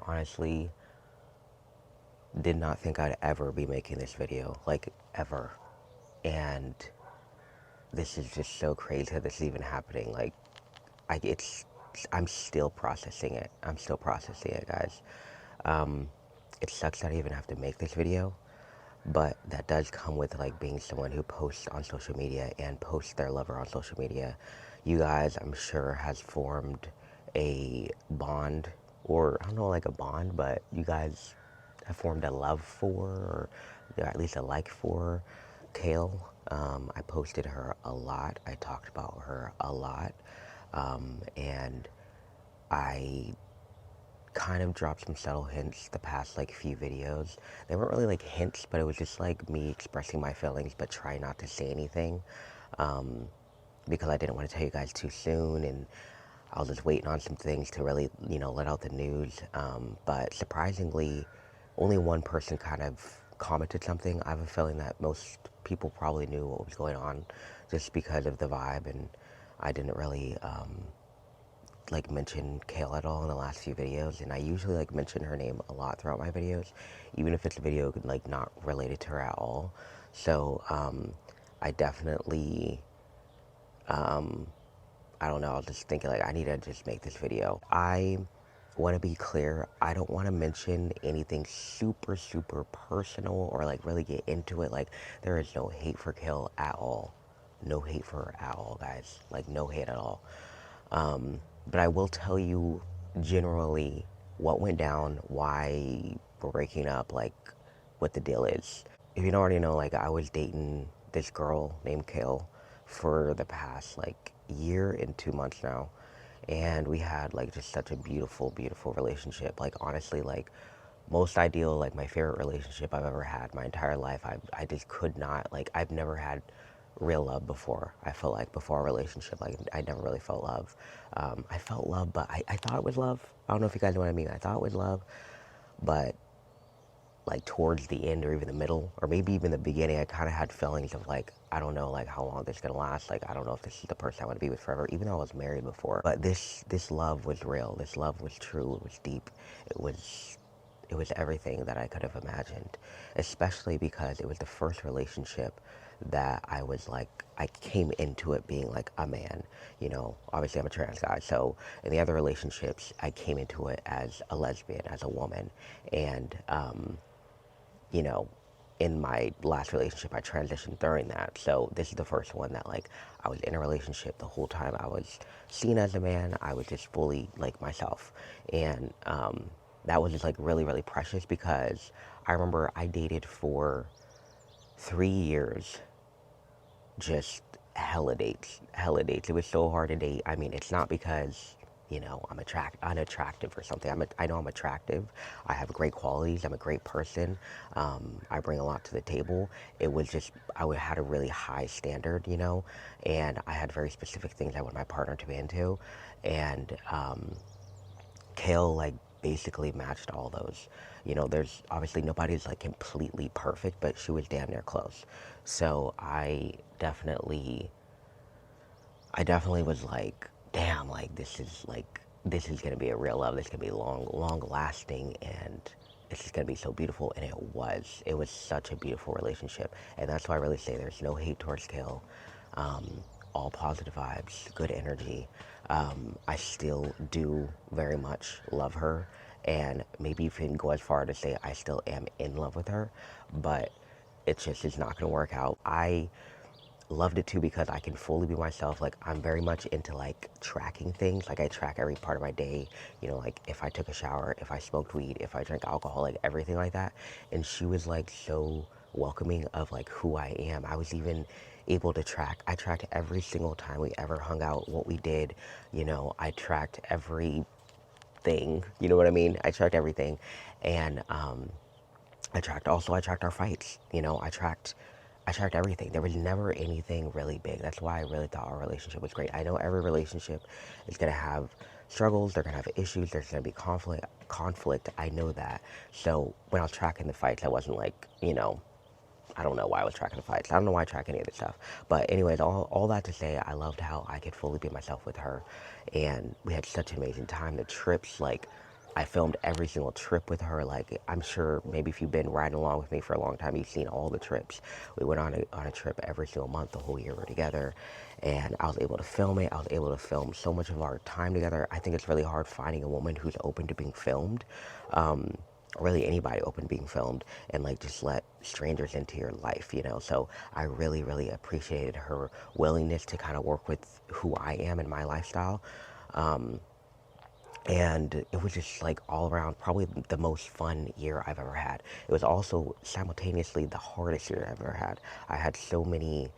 honestly did not think I'd ever be making this video, like ever. And this is just so crazy that this is even happening. Like, I'm still processing it. I'm still processing it, guys. It sucks that I even have to make this video, but that does come with like being someone who posts on social media and posts their lover on social media. You guys, I'm sure, has formed a bond, or I don't know, like a bond, but you guys have formed a love for, or at least a like for Kale. I posted her a lot. I talked about her a lot. And I kind of dropped some subtle hints the past like few videos. They weren't really like hints, but it was just like me expressing my feelings but trying not to say anything, because I didn't want to tell you guys too soon, and I was just waiting on some things to really, let out the news. But surprisingly, only one person kind of commented something. I have a feeling that most people probably knew what was going on just because of the vibe, and I didn't really like mention Kale at all in the last few videos, and I usually like mention her name a lot throughout my videos, even if it's a video like not related to her at all. So I definitely, I don't know, I was just thinking like I need to just make this video. I want to be clear, I don't want to mention anything super personal or like really get into it. Like, there is no hate for Kale at all. No hate for her at all, guys. Like, no hate at all. But I will tell you generally what went down, why we're breaking up, like what the deal is. If you don't already know, like I was dating this girl named Kale for the past like year and 2 months now. And we had like just such a beautiful relationship. Like, honestly, like most ideal, like my favorite relationship I've ever had my entire life. I just could not, like, I've never had real love before. I felt like before a relationship, like I never really felt love. I felt love, but I thought it was love. I don't know if you guys know what I mean. I thought it was love, but like towards the end or even the middle or maybe even the beginning, I kind of had feelings of like, I don't know, like how long this is gonna last. Like, I don't know if this is the person I want to be with forever, even though I was married before. But this love was real. This love was true. It was deep. It was everything that I could have imagined, especially because it was the first relationship that I was like, I came into it being like a man. Obviously I'm a trans guy, so in the other relationships I came into it as a lesbian, as a woman. And you know, in my last relationship, I transitioned during that. So this is the first one that like I was in a relationship the whole time. I was seen as a man. I was just fully like myself, and that was just like really precious because I remember I dated for 3 years, just hella dates, hella dates. It was so hard to date. I mean, it's not because I'm unattractive or something. I know I'm attractive. I have great qualities. I'm a great person. I bring a lot to the table. It was just had a really high standard, and I had very specific things I want my partner to be into, and Kale like basically matched all those. There's obviously nobody's like completely perfect, but she was damn near close. So I definitely was like, damn, like this is gonna be a real love. This is gonna be long lasting, and it's just gonna be so beautiful. And it was. It was such a beautiful relationship, and that's why I really say there's no hate towards Kale. All positive vibes, good energy. I still do very much love her, and maybe even go as far to say I still am in love with her, but it's not gonna work out. I loved it too because I can fully be myself. Like, I'm very much into like tracking things. Like, I track every part of my day, like if I took a shower, if I smoked weed, if I drank alcohol, like everything like that. And she was like so welcoming of like who I am. I was even able to I tracked every single time we ever hung out, what we did. I tracked everything, you know what I mean? I tracked everything. And I tracked our fights. I tracked everything. There was never anything really big. That's why I really thought our relationship was great. I know every relationship is gonna have struggles. They're gonna have issues. There's gonna be conflict. I know that. So when I was tracking the fights, I wasn't like, I don't know why I was tracking the fights. I don't know why I track any of this stuff. But anyways, all that to say, I loved how I could fully be myself with her, and we had such an amazing time. The trips, like, I filmed every single trip with her. Like, I'm sure maybe if you've been riding along with me for a long time, you've seen all the trips. We went on a trip every single month the whole year we're together, and I was able to film it. I was able to film so much of our time together. I think it's really hard finding a woman who's open to being filmed. Really anybody open to being filmed and like just let strangers into your life, you know. So I really, really appreciated her willingness to kind of work with who I am and my lifestyle. And it was just like all around probably the most fun year I've ever had. It was also simultaneously the hardest year I've ever had. I had so many,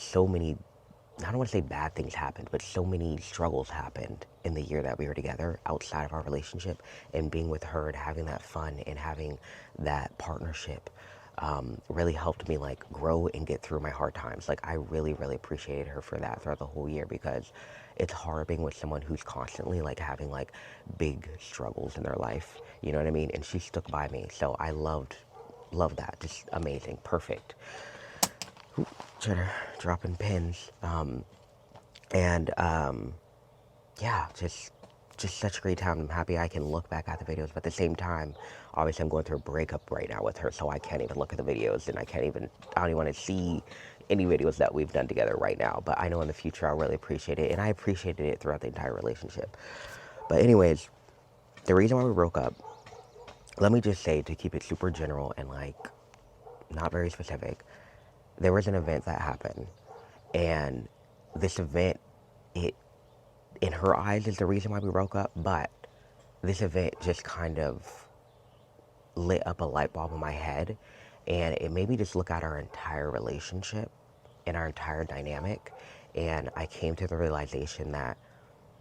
I don't want to say bad things happened, but so many struggles happened in the year that we were together outside of our relationship, and being with her and having that fun and having that partnership really helped me like grow and get through my hard times. Like I really, really appreciated her for that throughout the whole year, because it's hard being with someone who's constantly like having like big struggles in their life. You know what I mean? And she stuck by me. So I loved that. Just amazing. Perfect. Cheddar dropping pins. And yeah, just such a great time. I'm happy I can look back at the videos, but at the same time, obviously I'm going through a breakup right now with her, so I can't even look at the videos, and I don't even want to see any videos that we've done together right now. But I know in the future I'll really appreciate it, and I appreciated it throughout the entire relationship. But anyways, the reason why we broke up, let me just say, to keep it super general and like not very specific, there was an event that happened, and this event, it in her eyes is the reason why we broke up, but this event just kind of lit up a light bulb in my head, and it made me just look at our entire relationship and our entire dynamic, and I came to the realization that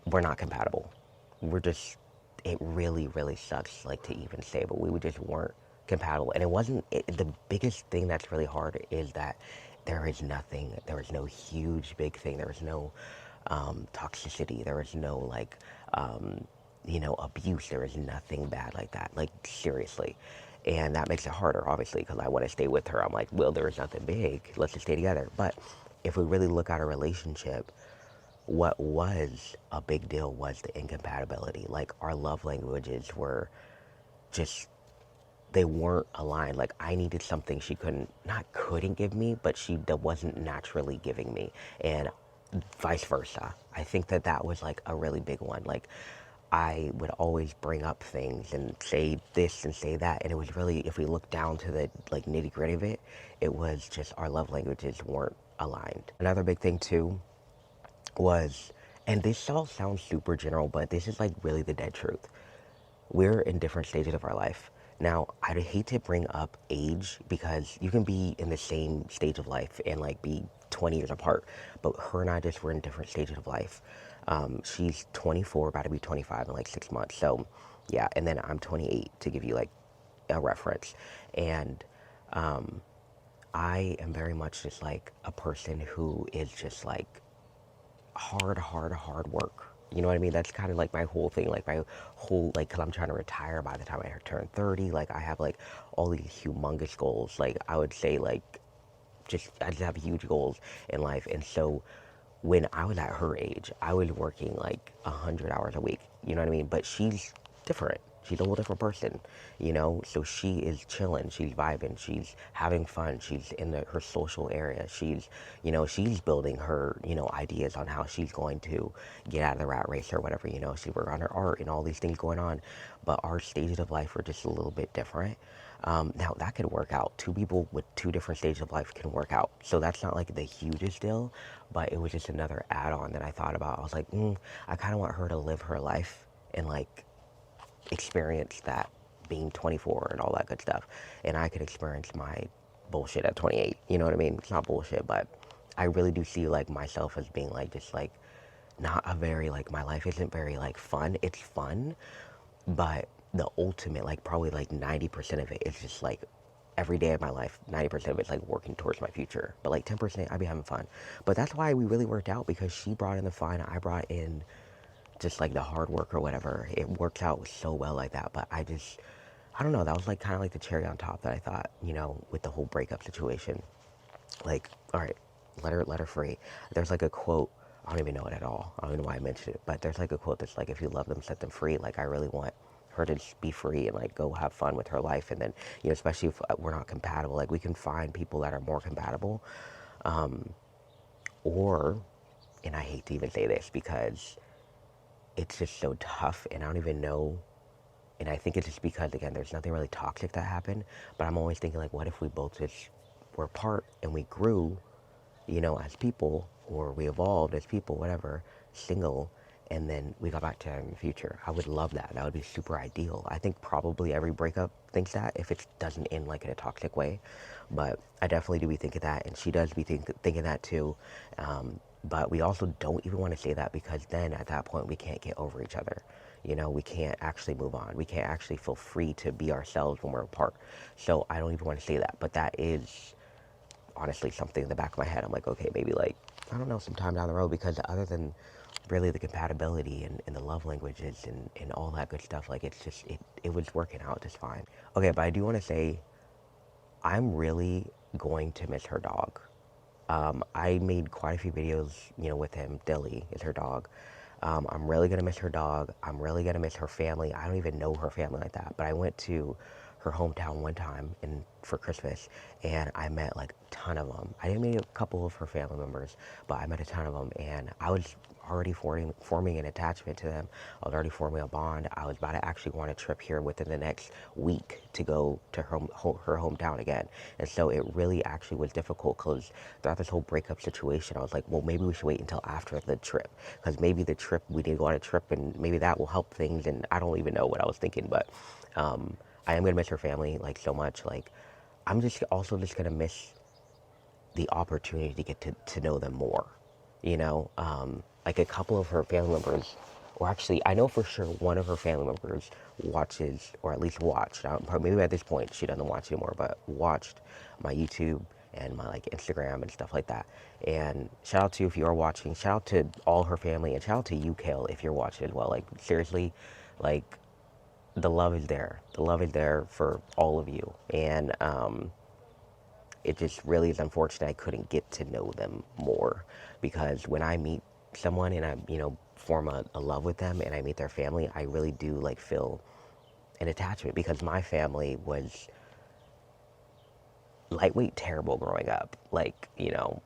we're not compatible. We're just, it really, really sucks like to even say, but we just weren't compatible. And it wasn't, the biggest thing that's really hard is that there is nothing, there was no huge big thing, there was no toxicity, there was no like, abuse, there was nothing bad like that, like seriously. And that makes it harder, obviously, because I want to stay with her. I'm like, well, there is nothing big, let's just stay together. But if we really look at a relationship, what was a big deal was the incompatibility. Like our love languages were just, they weren't aligned. Like I needed something she couldn't give me, but she that wasn't naturally giving me, and vice versa. I think that was like a really big one. Like I would always bring up things and say this and say that, and it was really, if we look down to the like nitty gritty of it, it was just our love languages weren't aligned. Another big thing too was, and this all sounds super general, but this is like really the dead truth. We're in different stages of our life. Now, I'd hate to bring up age, because you can be in the same stage of life and like be 20 years apart, but her and I just were in different stages of life. She's 24, about to be 25 in like 6 months. So yeah, and then I'm 28, to give you like a reference. And I am very much just like a person who is just like hard work. You know what I mean? That's kind of like my whole thing, like my whole, like, cause I'm trying to retire by the time I turn 30. Like I have like all these humongous goals. Like I would say like, I just have huge goals in life. And so when I was at her age, I was working like 100 hours a week. You know what I mean? But she's different. She's a whole different person, you know? So she is chilling, she's vibing, she's having fun, she's in her social area, she's building her, ideas on how she's going to get out of the rat race or whatever, she's working on her art and all these things going on. But our stages of life are just a little bit different. Now that could work out. Two people with two different stages of life can work out. So that's not like the hugest deal, but it was just another add-on that I thought about. I was like, I kind of want her to live her life and like experience that, being 24 and all that good stuff. And I could experience my bullshit at 28. You know what I mean? It's not bullshit, but I really do see like myself as being like, just like not a very, like, my life isn't very like fun. It's fun, but the ultimate, like probably like 90% of it is just like every day of my life, 90% of it's like working towards my future. But like 10%, I'd be having fun. But that's why we really worked out, because she brought in the fun, I brought in just like the hard work or whatever. It worked out so well like that. But I don't know, that was like kind of like the cherry on top that I thought, with the whole breakup situation. Like, all right, let her free. There's like a quote, I don't even know it at all. I don't even know why I mentioned it, but there's like a quote that's like, if you love them, set them free. Like, I really want her to just be free and like go have fun with her life. And then, you know, especially if we're not compatible, like we can find people that are more compatible. Or, and I hate to even say this because it's just so tough, and I don't even know. And I think it's just because, again, there's nothing really toxic that happened. But I'm always thinking, like, what if we both just were apart and we grew, you know, as people, or we evolved as people, whatever, single, and then we got back to in the future. I would love that. That would be super ideal. I think probably every breakup thinks that if it doesn't end like in a toxic way. But I definitely do be thinking that, and she does be thinking that too. But we also don't even want to say that because then at that point we can't get over each other. You know, we can't actually move on. We can't actually feel free to be ourselves when we're apart. So I don't even want to say that. But that is honestly something in the back of my head. I'm like, okay, maybe like, I don't know, sometime down the road, because other than really the compatibility and the love languages and all that good stuff, like it's just, it was working out just fine. Okay, but I do want to say, I'm really going to miss her dog. I made quite a few videos, you know, with him. Dilly is her dog. I'm really gonna miss her dog. I'm really gonna miss her family. I don't even know her family like that, but I went to her hometown one time for Christmas, and I met like a ton of them. I didn't meet a couple of her family members, but I met a ton of them, and I was already forming an attachment to them. I was already forming a bond. I was about to actually go on a trip here within the next week to go to her hometown again. And so it really actually was difficult because throughout this whole breakup situation, I was like, well, maybe we should wait until after the trip, because maybe the trip, we need to go on a trip and maybe that will help things. And I don't even know what I was thinking, but I am going to miss her family like so much. Like, I'm just also just going to miss the opportunity to get to know them more, you know. Like a couple of her family members, or actually I know for sure one of her family members watches, or at least watched, maybe at this point she doesn't watch anymore, but watched my YouTube and my like Instagram and stuff like that. And shout out to you if you are watching, shout out to all her family, and shout out to you, Kale, if you're watching as well. Like seriously, like the love is there, the love is there for all of you. And it just really is unfortunate I couldn't get to know them more, because when I meet someone and I, you know, form a love with them and I meet their family, I really do like feel an attachment, because my family was lightweight terrible growing up. Like, you know,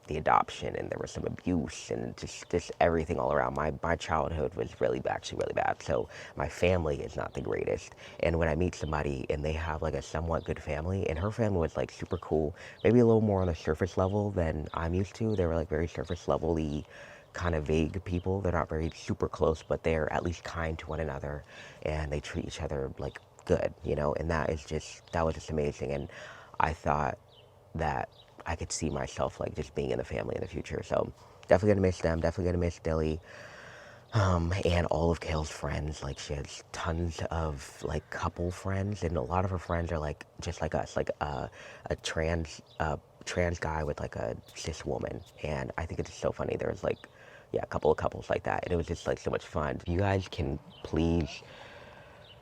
the adoption, and there was some abuse and just everything all around. My childhood was actually really bad. So my family is not the greatest. And when I meet somebody and they have like a somewhat good family, and her family was like super cool, maybe a little more on the surface level than I'm used to. They were like very surface level-y, kind of vague people. They're not very super close, but they're at least kind to one another, and they treat each other like good, you know. And that was just amazing. And I thought that I could see myself like just being in the family in the future. So definitely gonna miss them. Definitely gonna miss Dilly, and all of Kale's friends. Like she has tons of like couple friends, and a lot of her friends are like just like us, like a trans guy with like a cis woman. And I think it's so funny. There was like, yeah, a couple of couples like that, and it was just like so much fun. You guys can please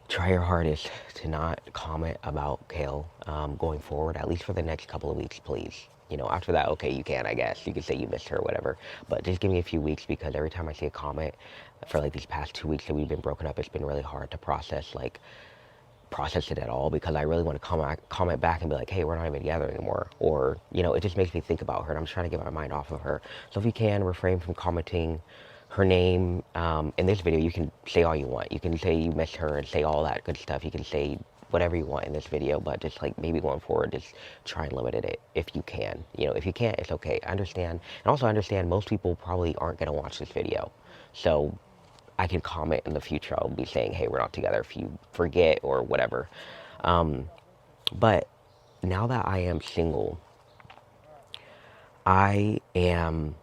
try your hardest to not comment about Kale going forward, at least for the next couple of weeks, please. You know, after that, okay, you can, I guess. You can say you missed her or whatever. But just give me a few weeks, because every time I see a comment for like these past 2 weeks that we've been broken up, it's been really hard to process it at all, because I really want to comment back and be like, hey, we're not even together anymore. Or, you know, it just makes me think about her, and I'm trying to get my mind off of her. So if you can, refrain from commenting her name in this video. You can say all you want. You can say you miss her and say all that good stuff. You can say whatever you want in this video, but just like maybe going forward, just try and limit it if you can. You know, if you can't, it's okay. I understand. And also understand most people probably aren't going to watch this video. So I can comment in the future. I'll be saying, hey, we're not together, if you forget or whatever. But now that I am single, I am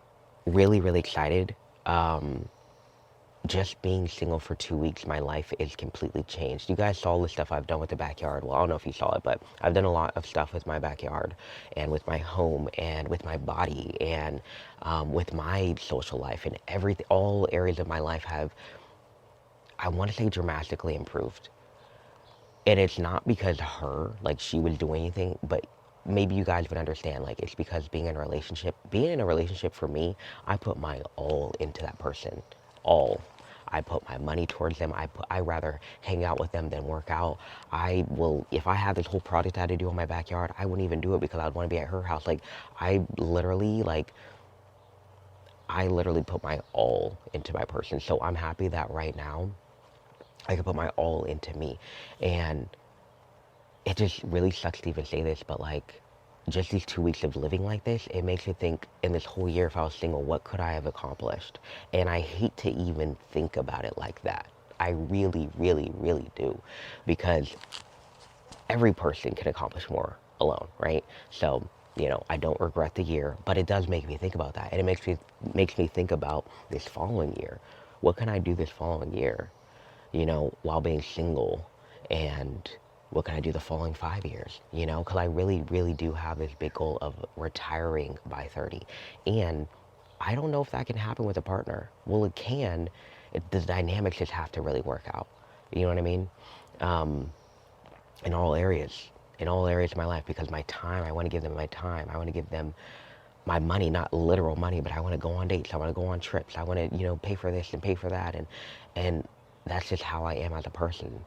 really, really excited. Just being single for 2 weeks, my life is completely changed. You guys saw the stuff I've done with the backyard. Well, I don't know if you saw it, but I've done a lot of stuff with my backyard and with my home and with my body and with my social life, and everything. All areas of my life have, I want to say, dramatically improved. And it's not because like she was doing anything, but maybe you guys would understand, like, it's because being in a relationship for me, I put my all into that person. All. I put my money towards them. I rather hang out with them than work out. I will, if I had this whole project I had to do in my backyard, I wouldn't even do it because I'd want to be at her house. Like, I literally, like, I literally put my all into my person. So I'm happy that right now I can put my all into me. And it just really sucks to even say this, but like, just these 2 weeks of living like this, it makes me think in this whole year, if I was single, what could I have accomplished? And I hate to even think about it like that. I really, really, really do. Because every person can accomplish more alone, right? So, I don't regret the year, but it does make me think about that. And it makes me think about this following year. What can I do this following year, while being single? And what can I do the following 5 years, Because I really, really do have this big goal of retiring by 30. And I don't know if that can happen with a partner. Well, it can. The dynamics just have to really work out. You know what I mean? In all areas, of my life, because my time, I want to give them my time. I want to give them my money, not literal money, but I want to go on dates. I want to go on trips. I want to, pay for this and pay for that. And that's just how I am as a person,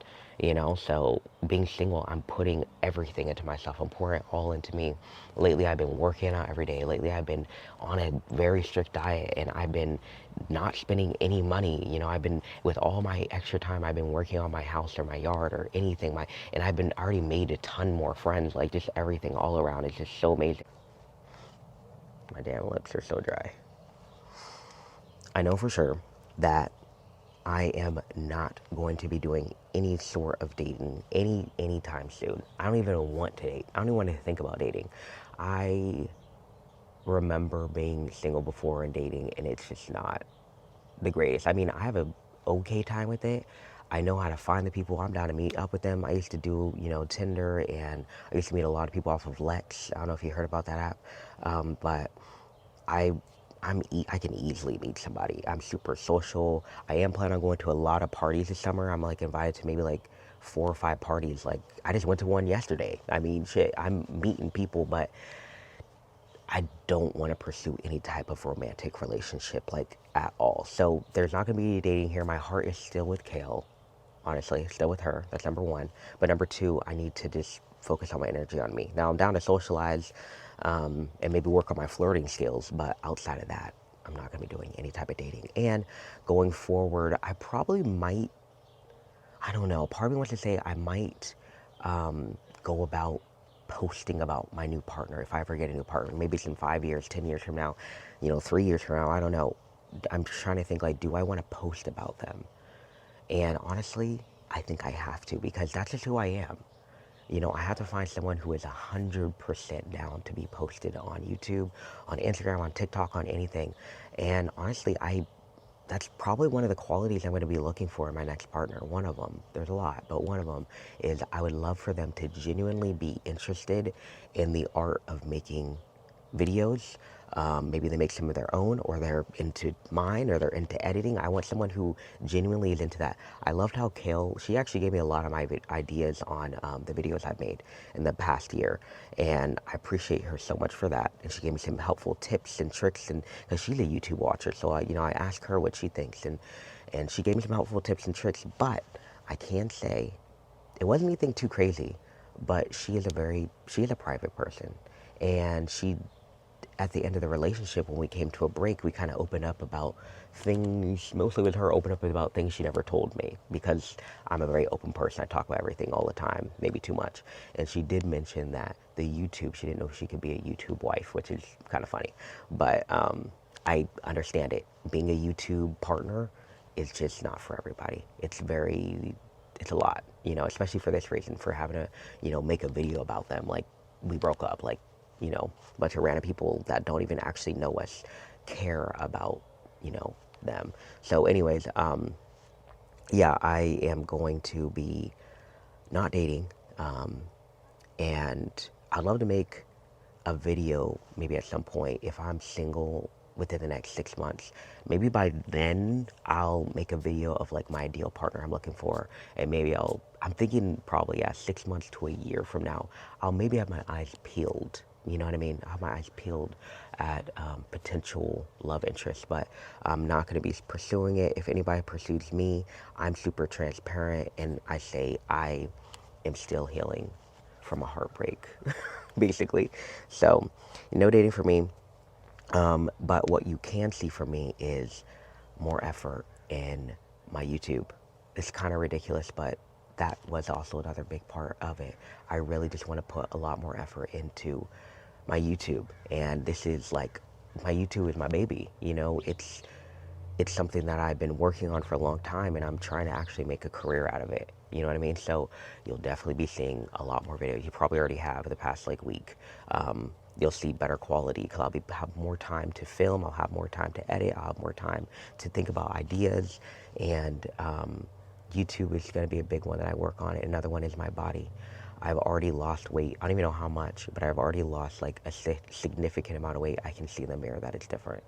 So being single, I'm putting everything into myself. I'm pouring it all into me. Lately, I've been working out every day. Lately, I've been on a very strict diet, and I've been not spending any money. I've been, with all my extra time, I've been working on my house or my yard or anything. And I've been already made a ton more friends. Like, just everything all around is just so amazing. My damn lips are so dry. I know for sure that I am not going to be doing any sort of dating anytime soon. I don't even want to date. I don't even want to think about dating. I remember being single before and dating, and it's just not the greatest. I mean, I have a okay time with it. I know how to find the people. I'm down to meet up with them. I used to do, Tinder, and I used to meet a lot of people off of Lex. I don't know if you heard about that app, but I I can easily meet somebody. I'm super social. I am planning on going to a lot of parties this summer. I'm like invited to maybe like 4 or 5 parties. Like, I just went to one yesterday. I mean, shit, I'm meeting people, but I don't want to pursue any type of romantic relationship, like, at all. So there's not going to be any dating here. My heart is still with Kale, honestly, still with her. That's number one. But number two, I need to just focus all my energy on me. Now I'm down to socialize, and maybe work on my flirting skills, but outside of that, I'm not going to be doing any type of dating. And going forward, I probably might, I don't know, part of me wants to say I might go about posting about my new partner if I ever get a new partner. Maybe it's in 5 years, 10 years from now, 3 years from now, I don't know. I'm just trying to think, like, do I want to post about them? And honestly, I think I have to, because that's just who I am. I have to find someone who is 100% down to be posted on YouTube, on Instagram, on TikTok, on anything. And honestly, that's probably one of the qualities I'm going to be looking for in my next partner. One of them, there's a lot, but one of them is I would love for them to genuinely be interested in the art of making videos. Maybe they make some of their own, or they're into mine, or they're into editing. I want someone who genuinely is into that. I loved how Kale, she actually gave me a lot of my ideas on the videos I've made in the past year, and I appreciate her so much for that. And she gave me some helpful tips and tricks, and because she's a YouTube watcher, so I asked her what she thinks, and she gave me some helpful tips and tricks. But I can say it wasn't anything too crazy, but she is a private person, and she, at the end of the relationship, when we came to a break, we kind of opened up about things, mostly with her, opened up about things she never told me, because I'm a very open person. I talk about everything all the time, maybe too much. And she did mention that the YouTube, she didn't know she could be a YouTube wife, which is kind of funny. But I understand it. Being a YouTube partner is just not for everybody. It's a lot, especially for this reason, for having to, make a video about them. Like, we broke up, like, a bunch of random people that don't even actually know us care about, them. So anyways, yeah, I am going to be not dating, and I'd love to make a video maybe at some point if I'm single within the next 6 months. Maybe by then I'll make a video of like my ideal partner I'm looking for, and maybe I'm thinking probably 6 months to a year from now, I'll maybe have my eyes peeled you know what I mean? I have my eyes peeled at potential love interest, but I'm not going to be pursuing it. If anybody pursues me, I'm super transparent, and I say I am still healing from a heartbreak, basically. So, no dating for me. But what you can see from me is more effort in my YouTube. It's kind of ridiculous, but that was also another big part of it. I really just want to put a lot more effort into my YouTube. And this is like, my YouTube is my baby. You know, it's something that I've been working on for a long time, and I'm trying to actually make a career out of it. You know what I mean? So you'll definitely be seeing a lot more videos. You probably already have the past like week. You'll see better quality because have more time to film. I'll have more time to edit. I'll have more time to think about ideas. And YouTube is going to be a big one that I work on. Another one is my body. I've already lost weight. I don't even know how much, but I've already lost like a significant amount of weight. I can see in the mirror that it's different.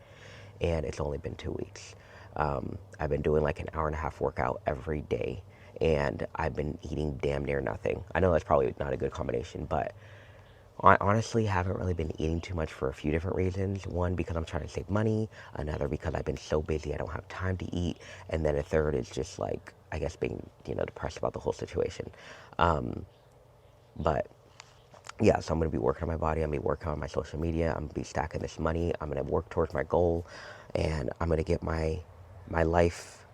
And it's only been 2 weeks. I've been doing like an hour and a half workout every day, and I've been eating damn near nothing. I know that's probably not a good combination, but I honestly haven't really been eating too much for a few different reasons. One, because I'm trying to save money. Another, because I've been so busy I don't have time to eat. And then a third is just like, I guess, being, depressed about the whole situation. But yeah, so I'm going to be working on my body. I'm going to be working on my social media. I'm going to be stacking this money. I'm going to work towards my goal, and I'm going to get my life,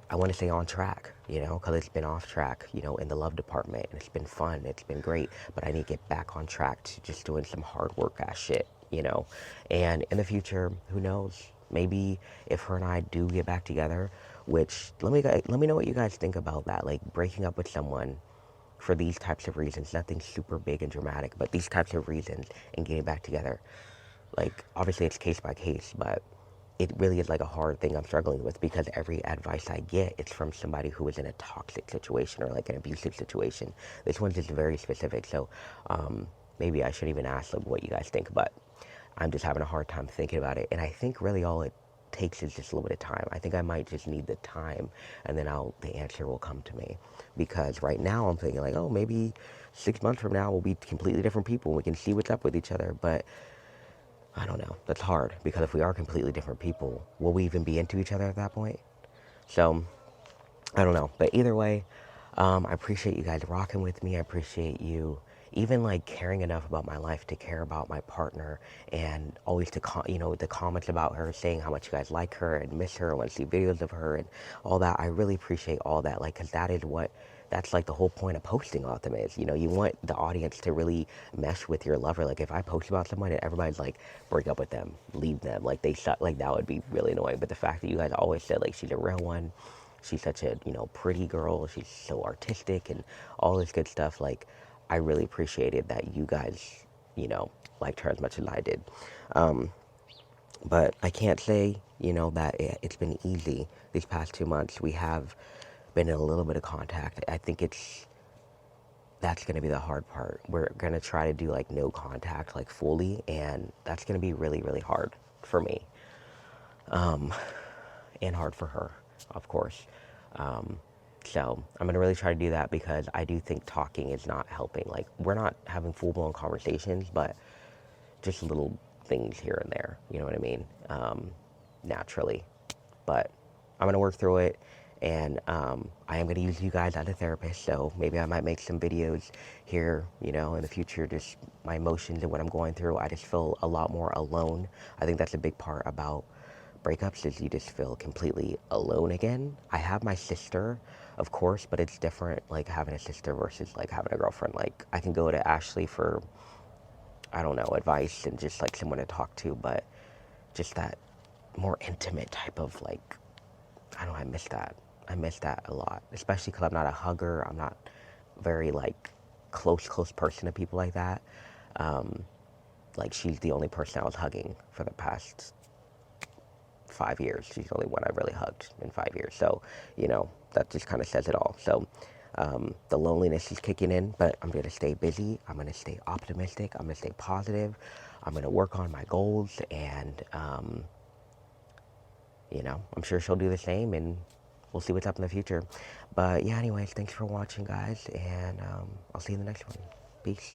I want to say, on track, because it's been off track, in the love department, and it's been fun. It's been great, but I need to get back on track to just doing some hard work ass shit, and in the future, who knows? Maybe if her and I do get back together, which let me know what you guys think about that, like breaking up with someone for these types of reasons, nothing super big and dramatic, but these types of reasons, and getting back together. Like, obviously it's case by case, but it really is like a hard thing I'm struggling with, because every advice I get, it's from somebody who is in a toxic situation or like an abusive situation. This one's just very specific, so maybe I shouldn't even ask like what you guys think, but I'm just having a hard time thinking about it. And I think really all it takes is just a little bit of time. I think I might just need the time, and then the answer will come to me. Because right now I'm thinking like, oh, maybe 6 months from now we'll be completely different people. We can see what's up with each other. But I don't know. That's hard, because if we are completely different people, will we even be into each other at that point? So I don't know. But either way, I appreciate you guys rocking with me. I appreciate you even like caring enough about my life to care about my partner, and always the comments about her, saying how much you guys like her and miss her and want to see videos of her and all that. I really appreciate all that, like, because that's like the whole point of posting Autumn is, you want the audience to really mesh with your lover. Like, if I post about someone and everybody's like, break up with them, leave them, like they suck, like that would be really annoying. But the fact that you guys always said like she's a real one, she's such a, pretty girl, she's so artistic and all this good stuff, like, I really appreciated that you guys, liked her as much as I did. But I can't say, that it's been easy these past 2 months. We have been in a little bit of contact. I think that's going to be the hard part. We're going to try to do like no contact, like fully, and that's going to be really, really hard for me. And hard for her, of course. So I'm going to really try to do that, because I do think talking is not helping. Like, we're not having full-blown conversations, but just little things here and there, you know what I mean? Naturally. But I'm going to work through it, and I am going to use you guys as a therapist, so maybe I might make some videos here, in the future, just my emotions and what I'm going through. I just feel a lot more alone. I think that's a big part about breakups, is you just feel completely alone again. I have my sister, of course, but it's different, like, having a sister versus like having a girlfriend. Like, I can go to Ashley for, I don't know, advice and just like someone to talk to, but just that more intimate type of, like, I don't know, I miss that a lot, especially because I'm not a hugger. I'm not very like close person to people like that. Like, she's the only person I was hugging for the past 5 years. She's the only one I really hugged in 5 years. So, that just kind of says it all. So, the loneliness is kicking in, but I'm going to stay busy. I'm going to stay optimistic. I'm going to stay positive. I'm going to work on my goals, and, I'm sure she'll do the same, and we'll see what's up in the future. But yeah, anyways, thanks for watching, guys, and I'll see you in the next one. Peace.